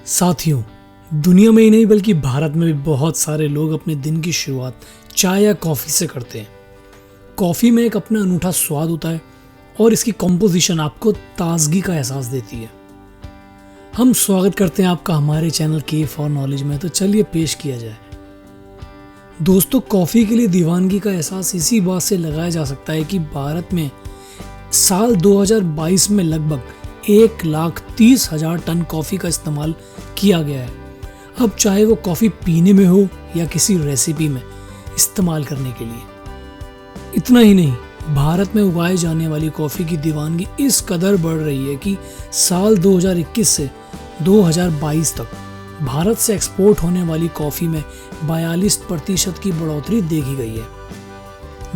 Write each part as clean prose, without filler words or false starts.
साथियों, दुनिया में ही नहीं बल्कि भारत में भी बहुत सारे लोग अपने दिन की शुरुआत चाय या कॉफ़ी से करते हैं। कॉफ़ी में एक अपना अनूठा स्वाद होता है और इसकी कॉम्पोजिशन आपको ताजगी का एहसास देती है। हम स्वागत करते हैं आपका हमारे चैनल के फॉर नॉलेज में। तो चलिए पेश किया जाए। दोस्तों, कॉफ़ी के लिए दीवानगी का एहसास इसी बात से लगाया जा सकता है कि भारत में साल 2022 में लगभग 1,30,000 टन कॉफ़ी का इस्तेमाल किया गया है। अब चाहे वो कॉफ़ी पीने में हो या किसी रेसिपी में इस्तेमाल करने के लिए। इतना ही नहीं, भारत में उगाए जाने वाली कॉफ़ी की दीवानगी इस कदर बढ़ रही है कि साल 2021 से 2022 तक भारत से एक्सपोर्ट होने वाली कॉफ़ी में 42% की बढ़ोतरी देखी गई है।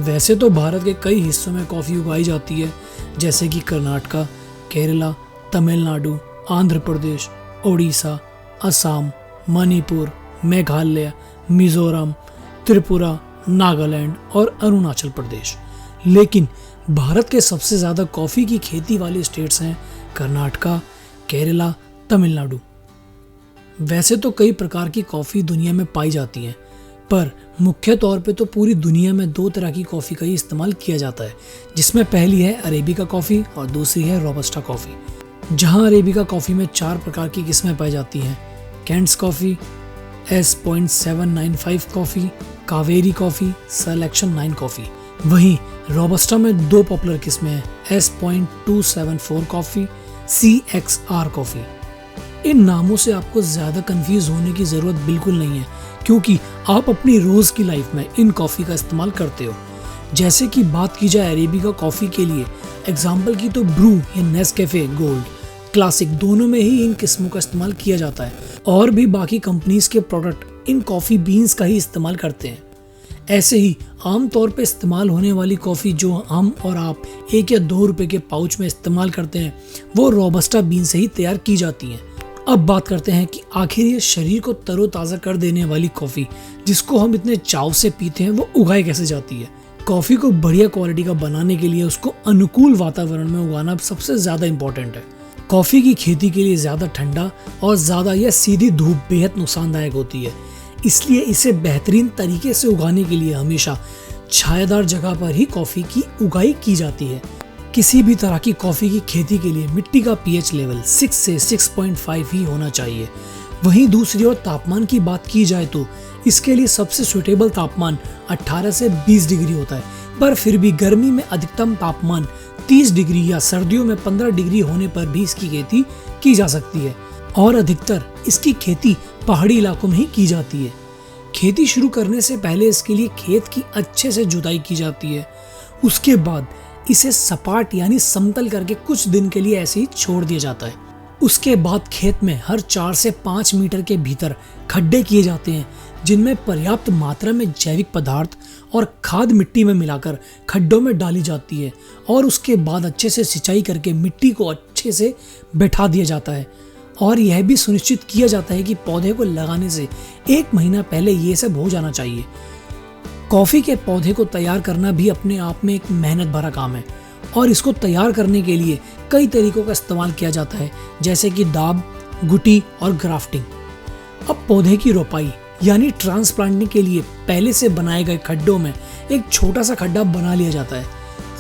वैसे तो भारत के कई हिस्सों में कॉफ़ी उगाई जाती है, जैसे कि कर्नाटका, केरला, तमिलनाडु, आंध्र प्रदेश, ओडिशा, असम, मणिपुर, मेघालय, मिजोरम, त्रिपुरा, नागालैंड और अरुणाचल प्रदेश। लेकिन भारत के सबसे ज़्यादा कॉफ़ी की खेती वाले स्टेट्स हैं कर्नाटका, केरला, तमिलनाडु। वैसे तो कई प्रकार की कॉफ़ी दुनिया में पाई जाती हैं, पर मुख्य तौर पे तो पूरी दुनिया में दो तरह की कॉफ़ी का ही इस्तेमाल किया जाता है, जिसमें पहली है अरेबिका कॉफ़ी और दूसरी है रोबस्टा कॉफ़ी। जहां अरेबिका कॉफ़ी में 4 प्रकार की किस्में पाई जाती हैं: cantts coffee, S.795 coffee, Kaveri coffee, selection 9 coffee. वहीं रोबस्टा में 2 पॉपुलर किस्में हैं, S.274 कॉफ़ी, CXR कॉफ़ी। इन नामों से आपको ज़्यादा कंफ्यूज होने की ज़रूरत बिल्कुल नहीं है, क्योंकि आप अपनी रोज़ की लाइफ में इन कॉफ़ी का इस्तेमाल करते हो। जैसे कि बात की जाए अरेबिका कॉफ़ी के लिए एग्जाम्पल की, तो ब्रू या नेस्कैफे गोल्ड क्लासिक दोनों में ही इन किस्मों का इस्तेमाल किया जाता है। और भी बाकी कंपनीज के प्रोडक्ट इन कॉफ़ी बीन्स का ही इस्तेमाल करते हैं। ऐसे ही आमतौर पे इस्तेमाल होने वाली कॉफ़ी जो हम और आप 1 या 2 रुपए के पाउच में इस्तेमाल करते हैं, वो रोबस्टा बीन से ही तैयार की जाती हैं। अब बात करते हैं कि आखिर ये शरीर को तरोताज़ा कर देने वाली कॉफ़ी, जिसको हम इतने चाव से पीते हैं, वो उगाई कैसे जाती है। कॉफ़ी को बढ़िया क्वालिटी का बनाने के लिए उसको अनुकूल वातावरण में उगाना सबसे ज़्यादा इम्पोर्टेंट है। कॉफ़ी की खेती के लिए ज़्यादा ठंडा और ज़्यादा या सीधी धूप बेहद नुकसानदायक होती है, इसलिए इसे बेहतरीन तरीके से उगाने के लिए हमेशा छायादार जगह पर ही कॉफ़ी की उगाई की जाती है। किसी भी तरह की कॉफ़ी की खेती के लिए मिट्टी का pH लेवल 6 से 6.5 ही होना चाहिए। वहीं दूसरी ओर तापमान की बात की जाए तो इसके लिए सबसे सुटेबल तापमान 18 से 20 डिग्री होता है, पर फिर भी गर्मी में अधिकतम तापमान 30 डिग्री या सर्दियों में 15 डिग्री होने पर भी इसकी खेती की जा सकती है। और अधिकतर इसकी खेती पहाड़ी इलाकों में ही की जाती है। खेती शुरू करने से पहले इसके लिए खेत की अच्छे से जुताई की जाती है। उसके बाद इसे सपाट यानी समतल करके कुछ दिन के लिए ऐसे ही छोड़ दिया जाता है। उसके बाद खेत में हर 4 से 5 मीटर के भीतर खड्डे किए जाते हैं, जिनमें पर्याप्त मात्रा में जैविक पदार्थ और खाद मिट्टी में मिलाकर खड्डों में डाली जाती है। और उसके बाद अच्छे से सिंचाई करके मिट्टी को अच्छे से बैठा दिया जाता है। और यह भी सुनिश्चित किया जाता है कि पौधे को लगाने से 1 महीना पहले ये सब हो जाना चाहिए। कॉफ़ी के पौधे को तैयार करना भी अपने आप में एक मेहनत भरा काम है, और इसको तैयार करने के लिए कई तरीकों का इस्तेमाल किया जाता है, जैसे कि दाब, गुटी और ग्राफ्टिंग। अब पौधे की रोपाई यानी ट्रांसप्लांटिंग के लिए पहले से बनाए गए खड्डों में एक छोटा सा खड्डा बना लिया जाता है।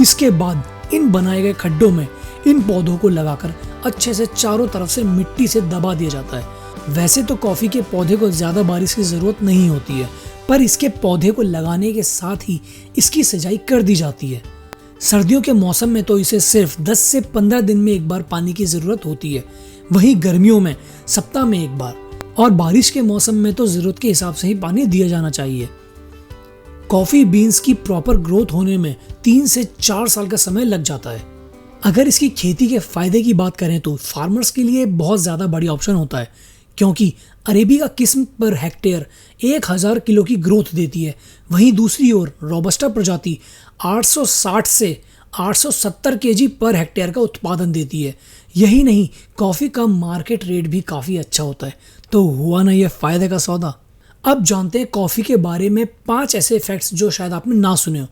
इसके बाद इन बनाए गए खड्डों में इन पौधों को लगाकर अच्छे से चारों तरफ से मिट्टी से दबा दिया जाता है। वैसे तो कॉफ़ी के पौधे को ज़्यादा बारिश की ज़रूरत नहीं होती है, पर इसके पौधे को लगाने के साथ ही इसकी सिंचाई कर दी जाती है। सर्दियों के मौसम में तो इसे सिर्फ 10 से 15 दिन में एक बार पानी की ज़रूरत होती है। वहीं गर्मियों में सप्ताह में एक बार, और बारिश के मौसम में तो ज़रूरत के हिसाब से ही पानी दिया जाना चाहिए। कॉफ़ी बीन्स की प्रॉपर ग्रोथ होने में 3 से 4 साल का समय लग जाता है। अगर इसकी खेती के फ़ायदे की बात करें तो फार्मर्स के लिए बहुत ज़्यादा बड़ी ऑप्शन होता है, क्योंकि अरेबिका किस्म पर हेक्टेयर 1000 किलो की ग्रोथ देती है। वहीं दूसरी ओर रोबस्टा प्रजाति 860 से 870 केजी पर हेक्टेयर का उत्पादन देती है। यही नहीं, कॉफ़ी का मार्केट रेट भी काफ़ी अच्छा होता है। तो हुआ ना ये फ़ायदे का सौदा। अब जानते हैं कॉफ़ी के बारे में 5 ऐसे फैक्ट्स जो शायद आपने ना सुने हो।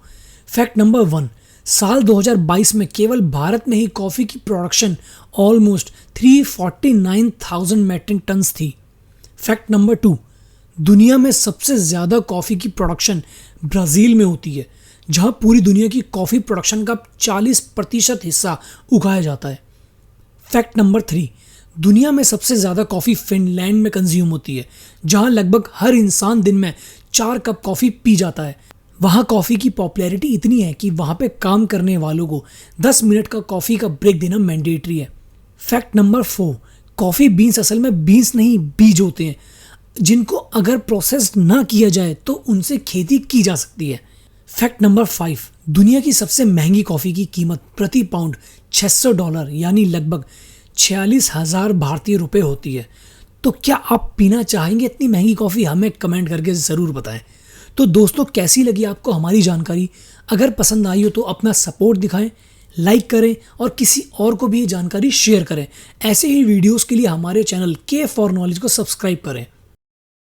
फैक्ट नंबर 1, साल 2022 में केवल भारत में ही कॉफ़ी की प्रोडक्शन ऑलमोस्ट 349,000 मैट्रिक टन्स थी। फैक्ट नंबर 2, दुनिया में सबसे ज़्यादा कॉफ़ी की प्रोडक्शन ब्राज़ील में होती है, जहां पूरी दुनिया की कॉफ़ी प्रोडक्शन का 40% हिस्सा उगाया जाता है। फैक्ट नंबर 3, दुनिया में सबसे ज़्यादा कॉफ़ी फिनलैंड में कंज्यूम होती है, जहां लगभग हर इंसान दिन में 4 कप कॉफ़ी पी जाता है। वहाँ कॉफ़ी की पॉपुलैरिटी इतनी है कि वहाँ पे काम करने वालों को 10 मिनट का कॉफ़ी का ब्रेक देना मैंडेटरी है। फैक्ट नंबर 4, कॉफ़ी बीन्स असल में बीन्स नहीं बीज होते हैं, जिनको अगर प्रोसेस ना किया जाए तो उनसे खेती की जा सकती है। फैक्ट नंबर 5, दुनिया की सबसे महंगी कॉफ़ी की कीमत प्रति पाउंड $600 यानी लगभग 46,000 भारतीय रुपये होती है। तो क्या आप पीना चाहेंगे इतनी महंगी कॉफ़ी? हमें कमेंट करके ज़रूर बताएं। तो दोस्तों, कैसी लगी आपको हमारी जानकारी? अगर पसंद आई हो तो अपना सपोर्ट दिखाएं, लाइक करें और किसी और को भी ये जानकारी शेयर करें। ऐसे ही वीडियोस के लिए हमारे चैनल के फॉर नॉलेज को सब्सक्राइब करें।